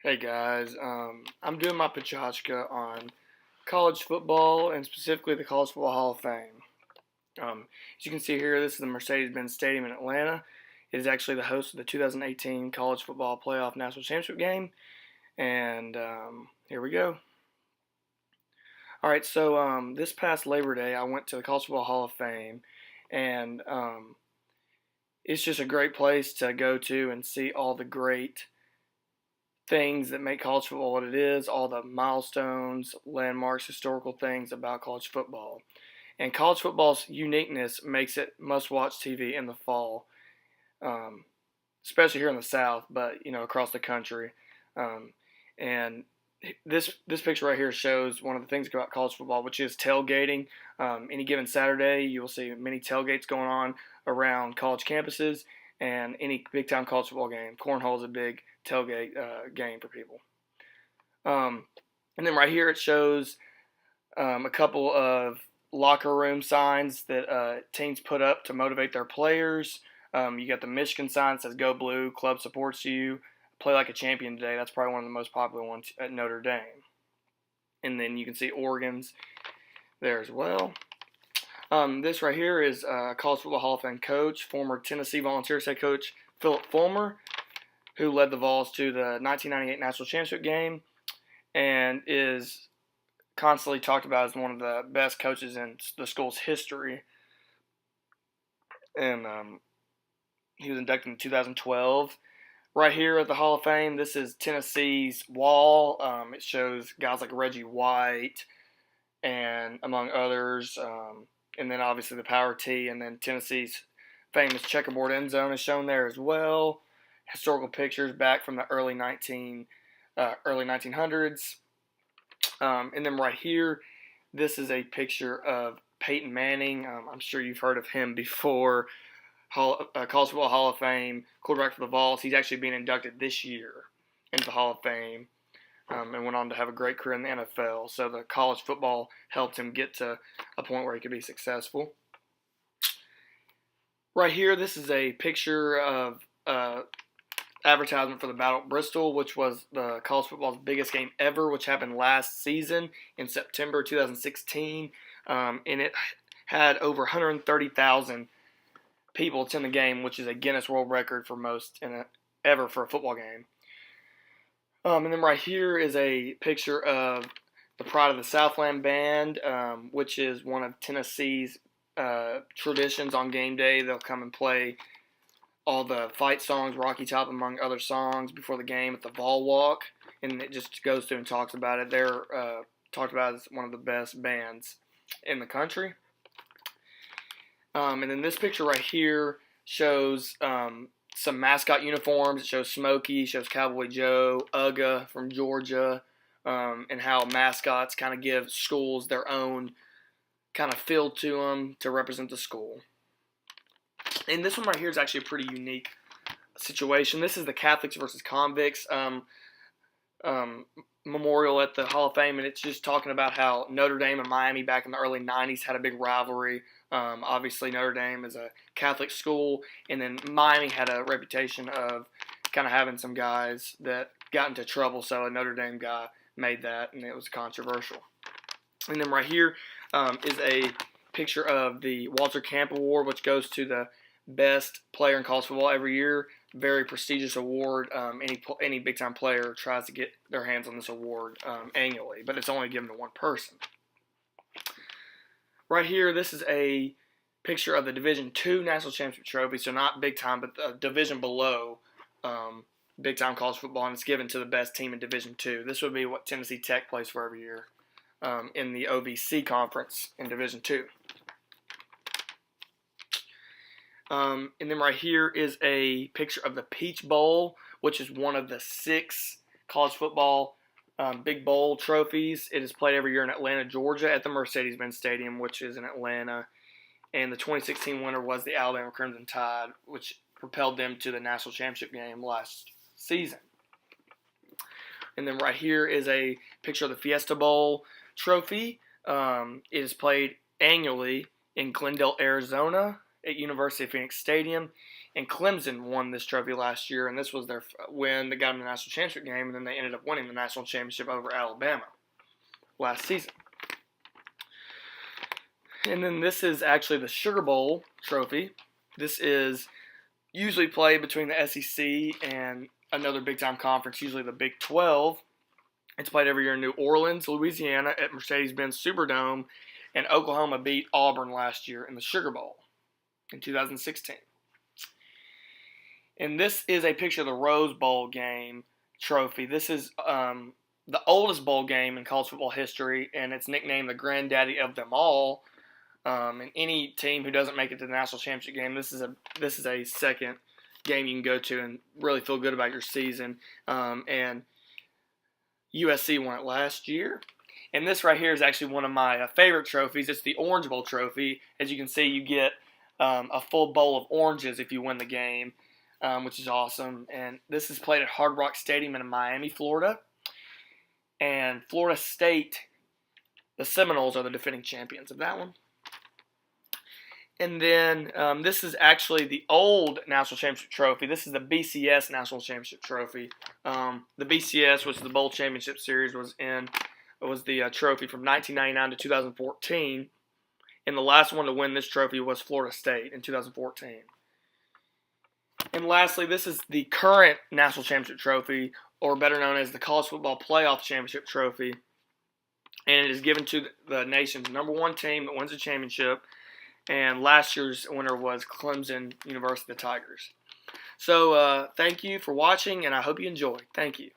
Hey guys, I'm doing my Pachachka on college football and specifically the College Football Hall of Fame. As you can see here, this is the Mercedes-Benz Stadium in Atlanta. It is actually the host of the 2018 College Football Playoff National Championship game, and here we go. All right, so this past Labor Day, I went to the College Football Hall of Fame, and it's just a great place to go to and see all the great things that make college football what it is, all the milestones, landmarks, historical things about college football. And college football's uniqueness makes it must-watch TV in the fall, um, especially here in the South, but across the country. And this picture right here shows one of the things about college football, which is tailgating. Any given Saturday, you will see many tailgates going on around college campuses, and any big time college football game. Cornhole is a big tailgate game for people. And then right here it shows a couple of locker room signs that teams put up to motivate their players. You got the Michigan sign that says "Go Blue," club supports you. Play like a champion today. That's probably one of the most popular ones at Notre Dame. And then you can see Oregon's there as well. This right here is College Football Hall of Fame coach, former Tennessee Volunteers head coach Philip Fulmer, who led the Vols to the 1998 National Championship game and is constantly talked about as one of the best coaches in the school's history. And he was inducted in 2012. Right here at the Hall of Fame, this is Tennessee's wall. It shows guys like Reggie White and among others. And then obviously the Power T, and then Tennessee's famous checkerboard end zone is shown there as well. Historical pictures back from the early 1900s. And then right here, this is a picture of Peyton Manning. I'm sure you've heard of him before. College Football Hall of Fame, quarterback for the Vols. He's actually being inducted this year into the Hall of Fame, and went on to have a great career in the NFL. So the college football helped him get to a point where he could be successful. Right here, this is a picture of advertisement for the Battle at Bristol, which was the college football's biggest game ever, which happened last season in September 2016, and it had over 130,000 people attend the game, which is a Guinness World Record for most ever for a football game. And then right here is a picture of the Pride of the Southland Band, which is one of Tennessee's traditions on game day. They'll come and play all the fight songs, Rocky Top among other songs, before the game at the Vol Walk, and it just goes through and talks about it. They're talked about as one of the best bands in the country. And then this picture right here shows some mascot uniforms. It shows Smokey, shows Cowboy Joe, Uga from Georgia, and how mascots kind of give schools their own kind of feel to them to represent the school. And this one right here is actually a pretty unique situation. This is the Catholics versus Convicts memorial at the Hall of Fame, and it's just talking about how Notre Dame and Miami back in the early 90s had a big rivalry. Obviously, Notre Dame is a Catholic school, and then Miami had a reputation of kind of having some guys that got into trouble, so a Notre Dame guy made that, and it was controversial. And then right here is a picture of the Walter Camp Award, which goes to the best player in college football every year. Very prestigious award. Any big-time player tries to get their hands on this award annually, but it's only given to one person. Right here, this is a picture of the Division II National Championship Trophy, so not big-time, but a division below big-time college football, and it's given to the best team in Division II. This would be what Tennessee Tech plays for every year in the OVC Conference in Division II. And then right here is a picture of the Peach Bowl, which is one of the 6 college football Big Bowl trophies. It is played every year in Atlanta, Georgia, at the Mercedes-Benz Stadium, which is in Atlanta. And the 2016 winner was the Alabama Crimson Tide, which propelled them to the national championship game last season. And then right here is a picture of the Fiesta Bowl trophy. It is played annually in Glendale, Arizona, at University of Phoenix Stadium. And Clemson won this trophy last year, and this was their win that got them the national championship game, and then they ended up winning the national championship over Alabama last season. And then this is actually the Sugar Bowl trophy. This is usually played between the SEC and another big-time conference, usually the Big 12. It's played every year in New Orleans, Louisiana, at Mercedes-Benz Superdome, and Oklahoma beat Auburn last year in the Sugar Bowl in 2016. And this is a picture of the Rose Bowl game trophy. This is the oldest bowl game in college football history, and it's nicknamed the granddaddy of them all. And any team who doesn't make it to the national championship game, this is a second game you can go to and really feel good about your season. And USC won it last year. And this right here is actually one of my favorite trophies. It's the Orange Bowl trophy. As you can see, you get a full bowl of oranges if you win the game, which is awesome. And this is played at Hard Rock Stadium in Miami, Florida. And Florida State, the Seminoles, are the defending champions of that one. And then this is actually the old National Championship Trophy. This is the BCS National Championship Trophy. The BCS, which is the Bowl Championship Series, was the trophy from 1999 to 2014. And the last one to win this trophy was Florida State in 2014. And lastly, this is the current National Championship Trophy, or better known as the College Football Playoff Championship Trophy. And it is given to the nation's #1 team that wins the championship. And last year's winner was Clemson University Tigers. So thank you for watching, and I hope you enjoy. Thank you.